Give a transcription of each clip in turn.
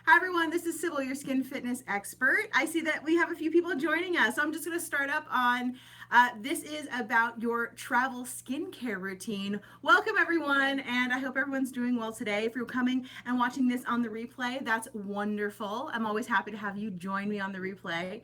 Hi everyone, this is Sybil, your skin fitness expert. I see that we have a few people joining us, so I'm just going to start up on this is about your travel skincare routine. Welcome everyone, and I hope everyone's doing well today. If you're coming and watching this on the replay, that's wonderful. I'm always happy to have you join me on the replay.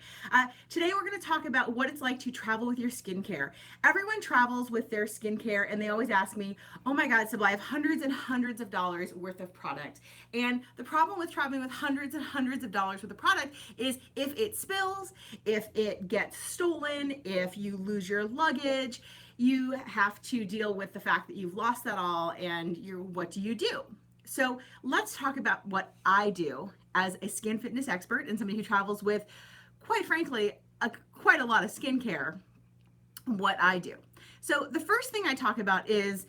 Today we're going to talk about what it's like to travel with your skincare. Everyone travels with their skincare, and they always ask me, oh my God, Sybil, I have hundreds and hundreds of dollars worth of product. And the problem with traveling with hundreds and hundreds of dollars worth of product is if it spills, if it gets stolen, if you lose your luggage, you have to deal with the fact that you've lost that all, and what do you do? So let's talk about what I do as a skin fitness expert and somebody who travels with, quite frankly, quite a lot of skincare, what I do. So the first thing I talk about is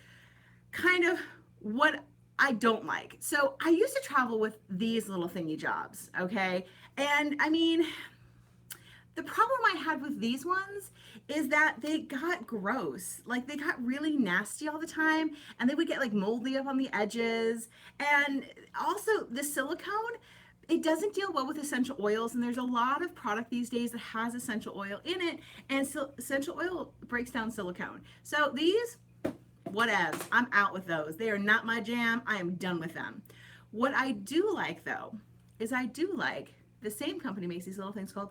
kind of what I don't like. So I used to travel with these little thingy jobs, okay? And I mean, the problem I had with these ones is that they got gross. Like they got really nasty all the time, and they would get like moldy up on the edges. And also the silicone, it doesn't deal well with essential oils, and there's a lot of product these days that has essential oil in it, and essential oil breaks down silicone. So these, whatevs, I'm out with those. They are not my jam. I am done with them. What I do like though is I do like the same company makes these little things called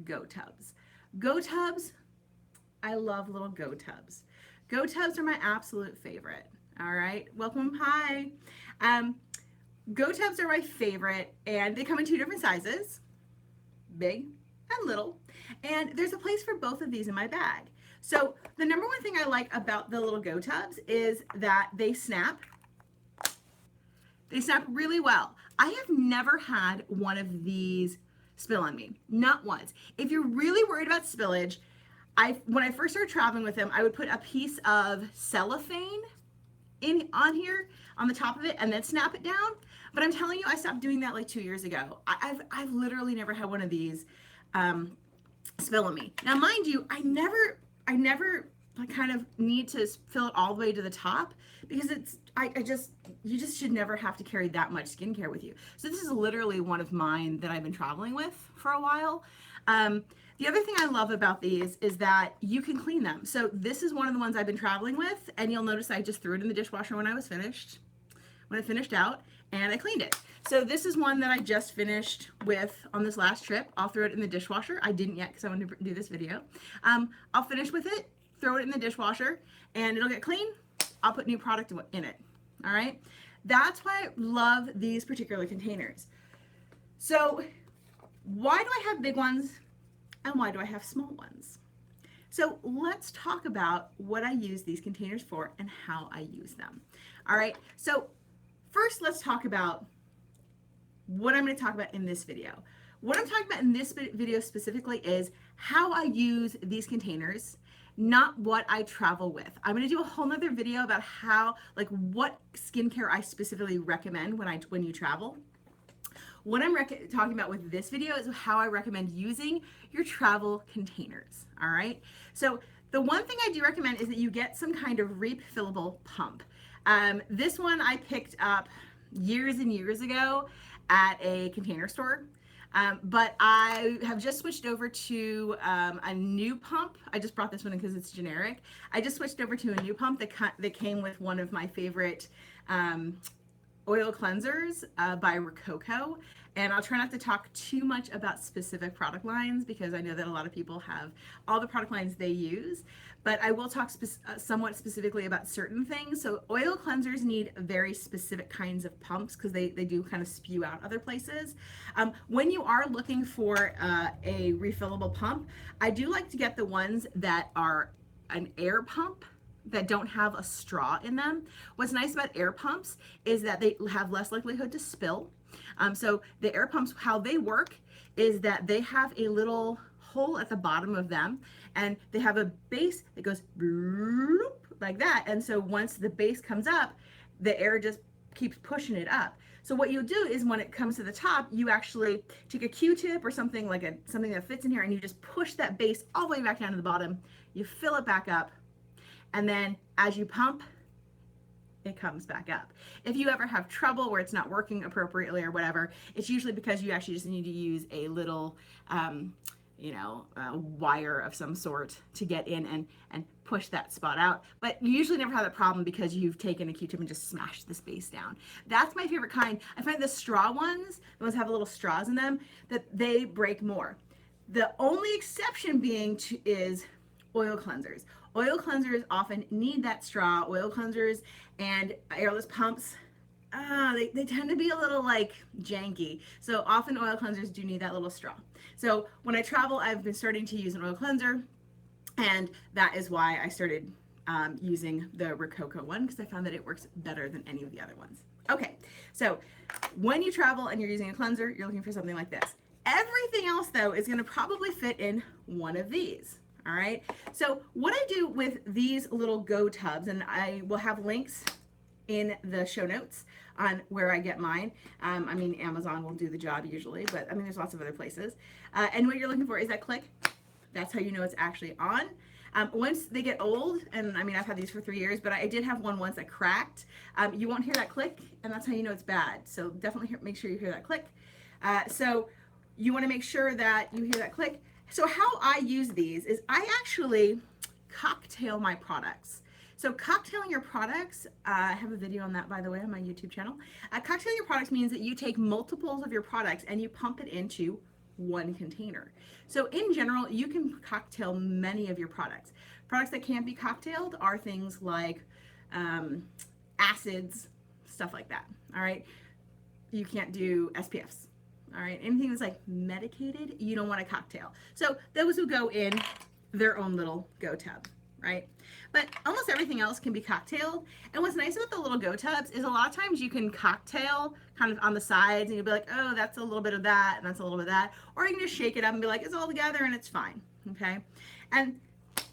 GoTubbs. GoTubbs, I love little GoTubbs. GoTubbs are my absolute favorite. All right, welcome, hi. GoTubbs are my favorite, and they come in two different sizes, big and little, and there's a place for both of these in my bag. So the number one thing I like about the little GoTubbs is that they snap. They snap really well. I have never had one of these spill on me, not once. If you're really worried about spillage, when I first started traveling with them, I would put a piece of cellophane on here on the top of it and then snap it down. But I'm telling you, I stopped doing that like 2 years ago. I've literally never had one of these spill on me. Now, mind you, I never kind of need to fill it all the way to the top, because you just should never have to carry that much skincare with you. So this is literally one of mine that I've been traveling with for a while. The other thing I love about these is that you can clean them. So this is one of the ones I've been traveling with, and you'll notice I just threw it in the dishwasher when it finished out, and I cleaned it. So this is one that I just finished with on this last trip. I'll throw it in the dishwasher. I didn't yet because I wanted to do this video. I'll finish with it, throw it in the dishwasher, and it'll get clean. I'll put new product in it. All right. That's why I love these particular containers. So why do I have big ones and why do I have small ones? So let's talk about what I use these containers for and how I use them. All right. So first, let's talk about what I'm going to talk about in this video. What I'm talking about in this video specifically is how I use these containers, not what I travel with. I'm going to do a whole nother video about what skincare I specifically recommend when you travel. What I'm talking about with this video is how I recommend using your travel containers. All right. So the one thing I do recommend is that you get some kind of refillable pump. This one I picked up years and years ago at a container store. But I have just switched over to a new pump. I just brought this one in because it's generic. I just switched over to a new pump that came with one of my favorite oil cleansers by Rococo. And I'll try not to talk too much about specific product lines because I know that a lot of people have all the product lines they use. But I will talk somewhat specifically about certain things. So oil cleansers need very specific kinds of pumps because they do kind of spew out other places. When you are looking for a refillable pump, I do like to get the ones that are an air pump that don't have a straw in them. What's nice about air pumps is that they have less likelihood to spill. So the air pumps, how they work is that they have a little hole at the bottom of them, and they have a base that goes like that. And so once the base comes up, the air just keeps pushing it up. So what you'll do is when it comes to the top, you actually take a Q-tip or something something that fits in here, and you just push that base all the way back down to the bottom. You fill it back up, and then as you pump, it comes back up. If you ever have trouble where it's not working appropriately or whatever, it's usually because you actually just need to use a little, wire of some sort to get in and push that spot out. But you usually never have that problem because you've taken a Q-tip and just smashed the space down. That's my favorite kind. I find the straw ones, the ones that have little straws in them, that they break more. The only exception being is oil cleansers. Oil cleansers often need that straw. Oil cleansers and airless pumps, they tend to be a little like janky. So often oil cleansers do need that little straw. So when I travel, I've been starting to use an oil cleanser, and that is why I started using the Rococo one, because I found that it works better than any of the other ones. Okay, so when you travel and you're using a cleanser, you're looking for something like this. Everything else, though, is going to probably fit in one of these. All right, so what I do with these little GoTubbs, and I will have links in the show notes on where I get mine. Amazon will do the job usually, but there's lots of other places. And what you're looking for is that click. That's how you know it's actually on. Once they get old, and I've had these for 3 years, but I did have one once that cracked. You won't hear that click, and that's how you know it's bad. So definitely make sure you hear that click. So you want to make sure that you hear that click. So how I use these is I actually cocktail my products. So cocktailing your products, I have a video on that, by the way, on my YouTube channel. Cocktailing your products means that you take multiples of your products and you pump it into one container. So in general, you can cocktail many of your products. Products that can't be cocktailed are things like acids, stuff like that, all right? You can't do SPFs. All right, anything that's like medicated, you don't want to cocktail. So those will go in their own little GoTubb, right? But almost everything else can be cocktailed. And what's nice about the little GoTubbs is a lot of times you can cocktail kind of on the sides, and you'll be like, oh, that's a little bit of that, and that's a little bit of that. Or you can just shake it up and be like, it's all together and it's fine, okay? And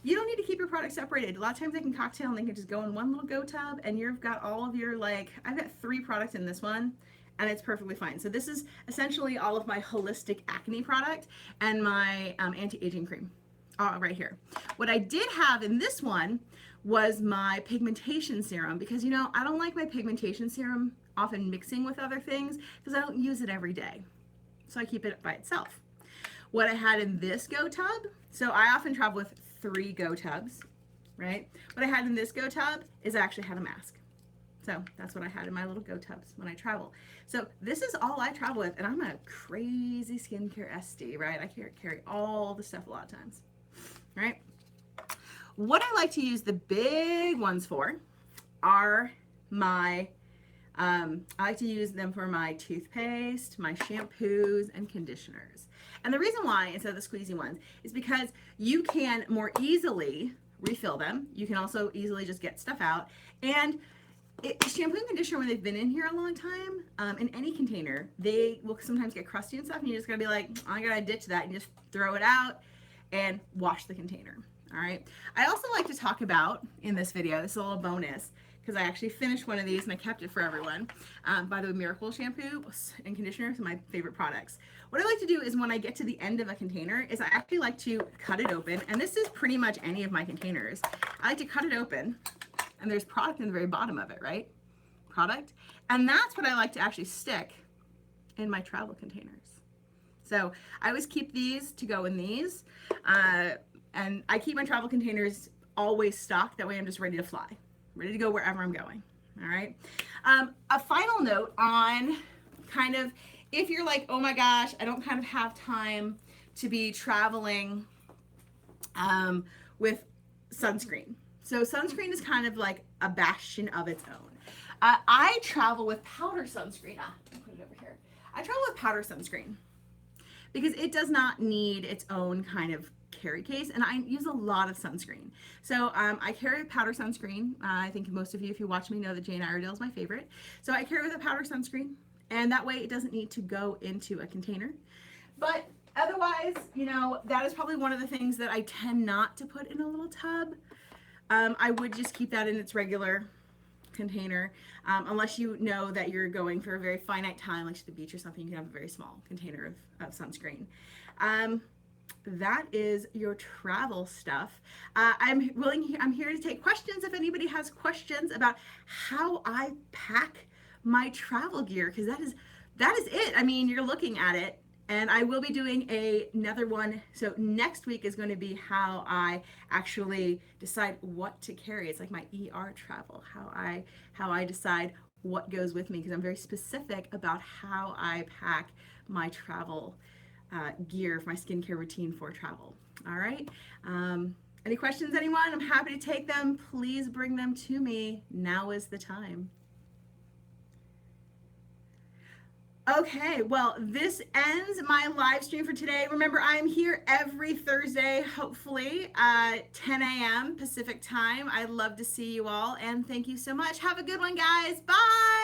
you don't need to keep your products separated. A lot of times they can cocktail and they can just go in one little GoTubb, and you've got all of your, I've got 3 products in this one, and it's perfectly fine. So this is essentially all of my holistic acne product and my anti-aging cream right here. What I did have in this one was my pigmentation serum, because I don't like my pigmentation serum often mixing with other things because I don't use it every day. So I keep it by itself. What I had in this GoTubb, so I often travel with 3 GoTubbs, right? What I had in this GoTubb is I actually had a mask. So that's what I had in my little GoTubbs when I travel. So this is all I travel with, and I'm a crazy skincare SD, right? I carry all the stuff a lot of times, right? What I like to use the big ones for are my, I like to use them for my toothpaste, my shampoos, and conditioners. And the reason why, instead of the squeezy ones, is because you can more easily refill them. You can also easily just get stuff out. And shampoo and conditioner, when they've been in here a long time, in any container, they will sometimes get crusty and stuff, and you just gotta be like, oh, I gotta ditch that, and just throw it out and wash the container. All right. I also like to talk about in this video, this is a little bonus, because I actually finished one of these and I kept it for everyone. By the way, Miracle shampoo and conditioner are my favorite products. What I like to do is when I get to the end of a container is I actually like to cut it open, and this is pretty much any of my containers. I like to cut it open, and there's product in the very bottom of it, right? Product. And that's what I like to actually stick in my travel containers. So I always keep these to go in these. And I keep my travel containers always stocked. That way I'm just ready to fly, ready to go wherever I'm going. All right. A final note on kind of, if you're like, oh my gosh, I don't kind of have time to be traveling with sunscreen. So sunscreen is kind of like a bastion of its own. I travel with powder sunscreen. I'll put it over here. I travel with powder sunscreen because it does not need its own kind of carry case, and I use a lot of sunscreen. So I carry a powder sunscreen. I think most of you, if you watch me, know that Jane Iredale is my favorite. So I carry with a powder sunscreen, and that way it doesn't need to go into a container. But otherwise, that is probably one of the things that I tend not to put in a little tub. I would just keep that in its regular container, unless you know that you're going for a very finite time, like to the beach or something. You can have a very small container of sunscreen. that is your travel stuff. I'm here to take questions if anybody has questions about how I pack my travel gear, because that is it. I mean, you're looking at it, and I will be doing another one. So next week is going to be how I actually decide what to carry. It's like my travel, how I decide what goes with me, because I'm very specific about how I pack my travel gear for my skincare routine for travel. All right. Any questions, anyone? I'm happy to take them. Please bring them to me. Now is the time. Okay, well, this ends my live stream for today. Remember, I'm here every Thursday, hopefully, 10 a.m. Pacific time. I'd love to see you all, and thank you so much. Have a good one, guys. Bye.